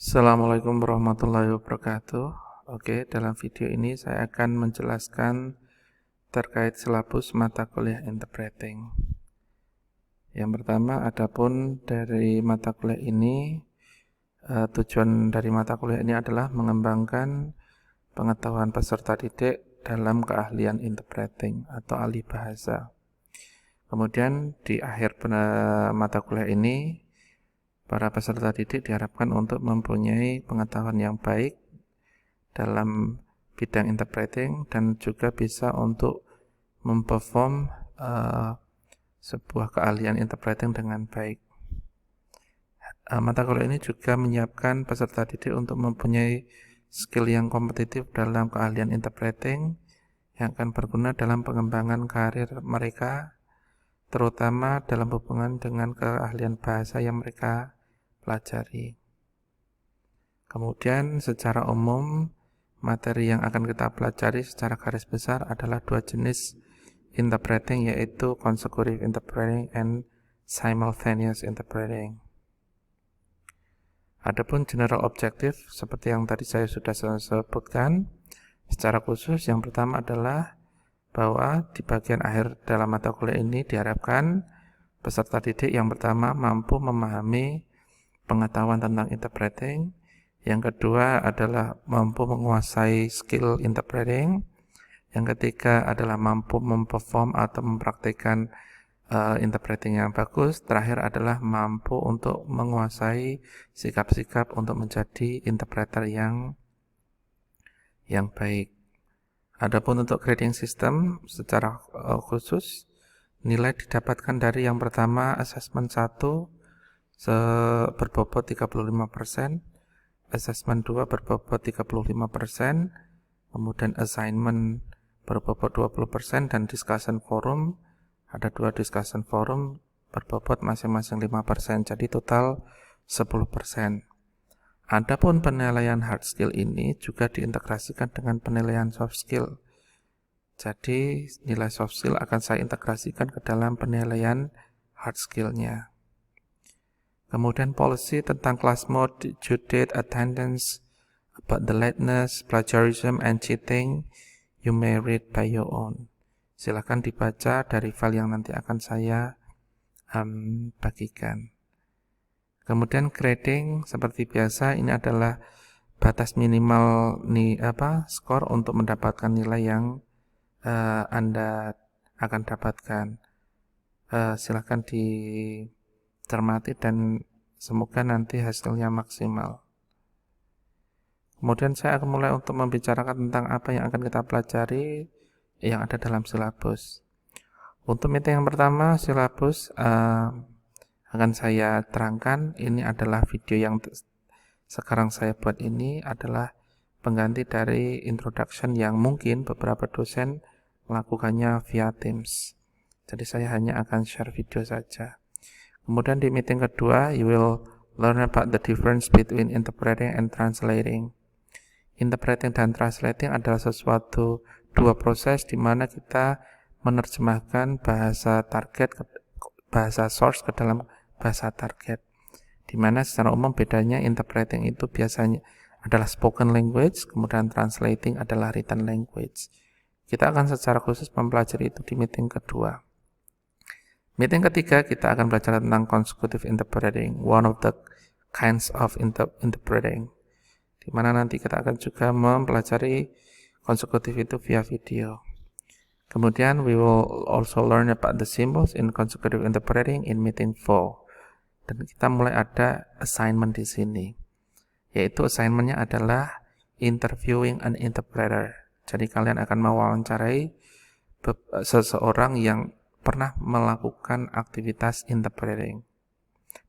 Assalamualaikum warahmatullahi wabarakatuh. Oke, dalam video ini saya akan menjelaskan terkait silabus mata kuliah interpreting. Yang pertama, adapun dari mata kuliah ini, tujuan dari mata kuliah ini adalah mengembangkan pengetahuan peserta didik dalam keahlian interpreting atau ahli bahasa. Kemudian di akhir mata kuliah ini, para peserta didik diharapkan untuk mempunyai pengetahuan yang baik dalam bidang interpreting dan juga bisa untuk memperform sebuah keahlian interpreting dengan baik. Mata kuliah ini juga menyiapkan peserta didik untuk mempunyai skill yang kompetitif dalam keahlian interpreting yang akan berguna dalam pengembangan karir mereka, terutama dalam hubungan dengan keahlian bahasa yang mereka pelajari. Kemudian secara umum, materi yang akan kita pelajari secara garis besar adalah dua jenis interpreting, yaitu consecutive interpreting and simultaneous interpreting. Adapun general objective, seperti yang tadi saya sudah sebutkan, secara khusus yang pertama adalah bahwa di bagian akhir dalam mata kuliah ini diharapkan peserta didik yang pertama mampu memahami pengetahuan tentang interpreting, yang kedua adalah mampu menguasai skill interpreting, yang ketiga adalah mampu memperform atau mempraktikkan interpreting yang bagus, terakhir adalah mampu untuk menguasai sikap-sikap untuk menjadi interpreter yang baik. Adapun untuk grading system secara khusus, nilai didapatkan dari yang pertama assessment 1 berbobot 35%, assessment 2 berbobot 35%, kemudian assignment berbobot 20%, dan discussion forum, ada 2 discussion forum berbobot masing-masing 5%, jadi total 10%. Adapun penilaian hard skill ini juga diintegrasikan dengan penilaian soft skill. Jadi nilai soft skill akan saya integrasikan ke dalam penilaian hard skill-nya. Kemudian policy tentang class mode, due date, attendance, about the lateness, plagiarism, and cheating, you may read by your own. Silakan dibaca dari file yang nanti akan saya bagikan. Kemudian grading seperti biasa, ini adalah batas minimal skor untuk mendapatkan nilai yang Anda akan dapatkan. Silakan dicermati dan semoga nanti hasilnya maksimal. Kemudian saya akan mulai untuk membicarakan tentang apa yang akan kita pelajari yang ada dalam silabus. Untuk meeting yang pertama, silabus akan saya terangkan. Ini adalah video yang sekarang saya buat, ini adalah pengganti dari introduction yang mungkin beberapa dosen melakukannya via Teams. Jadi saya hanya akan share video saja. Kemudian di meeting kedua, you will learn about the difference between interpreting and translating. Interpreting dan translating adalah dua proses di mana kita menerjemahkan bahasa target, bahasa source ke dalam bahasa target. Di mana secara umum bedanya interpreting itu biasanya adalah spoken language, kemudian translating adalah written language. Kita akan secara khusus mempelajari itu di meeting kedua. Meeting ketiga kita akan belajar tentang consecutive interpreting, one of the kinds of interpreting, di mana nanti kita akan juga mempelajari consecutive itu via video. Kemudian we will also learn about the symbols in consecutive interpreting in meeting 4. Dan kita mulai ada assignment di sini, yaitu assignmentnya adalah interviewing an interpreter. Jadi kalian akan mewawancarai seseorang yang pernah melakukan aktivitas interpreting,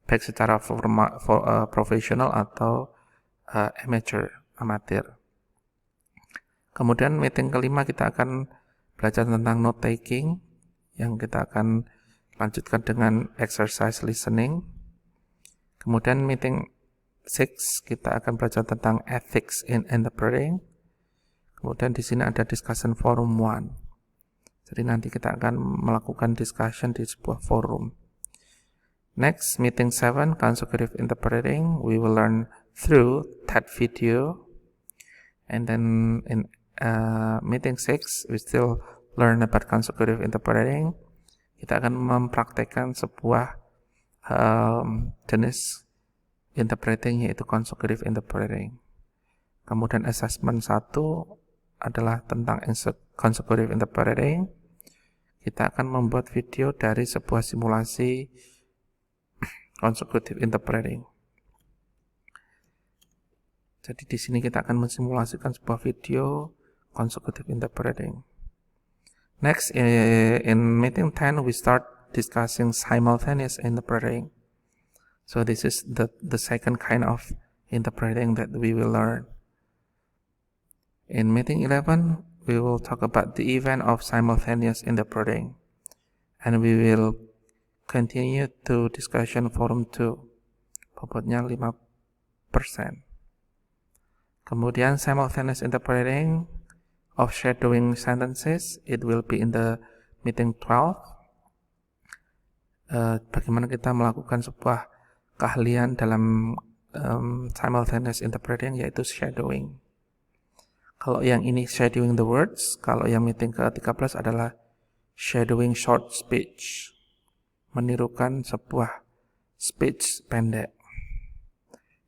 baik secara profesional atau amatir. Kemudian meeting kelima kita akan belajar tentang note taking, yang kita akan lanjutkan dengan exercise listening. Kemudian meeting 6 kita akan belajar tentang ethics in interpreting. Kemudian di sini ada discussion forum 1. Jadi nanti kita akan melakukan discussion di sebuah forum. Next, meeting 7, consecutive interpreting. We will learn through that video. And then in meeting 6, we still learn about consecutive interpreting. Kita akan mempraktekkan sebuah jenis interpreting, yaitu consecutive interpreting. Kemudian assessment 1 adalah tentang consecutive interpreting. Kita akan membuat video dari sebuah simulasi consecutive interpreting. Jadi di sini kita akan mensimulasikan sebuah video consecutive interpreting. Next, in meeting 10, we start discussing simultaneous interpreting. So this is the second kind of interpreting that we will learn. In meeting 11, we will talk about the event of simultaneous interpreting. And we will continue to discussion forum 2. Bobotnya 5%. Kemudian simultaneous interpreting of shadowing sentences, it will be in the meeting 12. Bagaimana kita melakukan sebuah keahlian dalam simultaneous interpreting, yaitu shadowing. Kalau yang ini shadowing the words, kalau yang meeting ke-13 adalah shadowing short speech, menirukan sebuah speech pendek.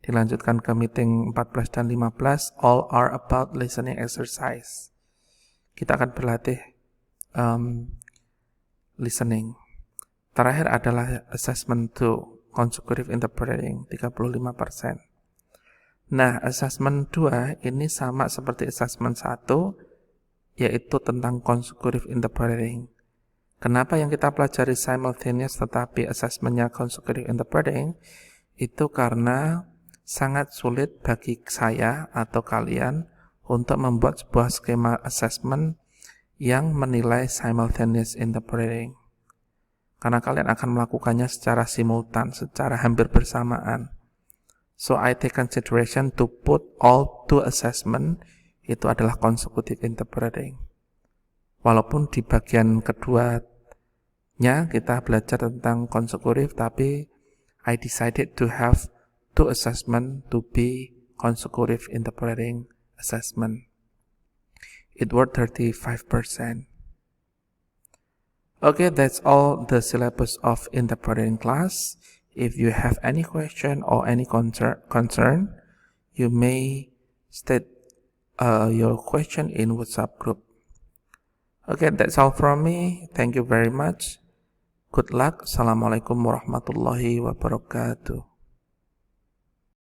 Dilanjutkan ke meeting 14 dan 15, all are about listening exercise. Kita akan berlatih listening. Terakhir adalah assessment 2, consecutive interpreting, 35%. Nah, assessment 2 ini sama seperti assessment 1, yaitu tentang consecutive interpreting. Kenapa yang kita pelajari simultaneous tetapi assessmentnya consecutive interpreting? Itu karena sangat sulit bagi saya atau kalian untuk membuat sebuah skema assessment yang menilai simultaneous interpreting. Karena kalian akan melakukannya secara simultan, secara hampir bersamaan. So I take consideration to put all two assessment itu adalah consecutive interpreting. Walaupun di bagian keduanya kita belajar tentang consecutive, tapi I decided to have two assessment to be consecutive interpreting assessment. It worth 35%. Okay, that's all the syllabus of interpreting class. If you have any question or any concern, you may state your question in WhatsApp group. Okay, that's all from me. Thank you very much. Good luck. Assalamualaikum warahmatullahi wabarakatuh.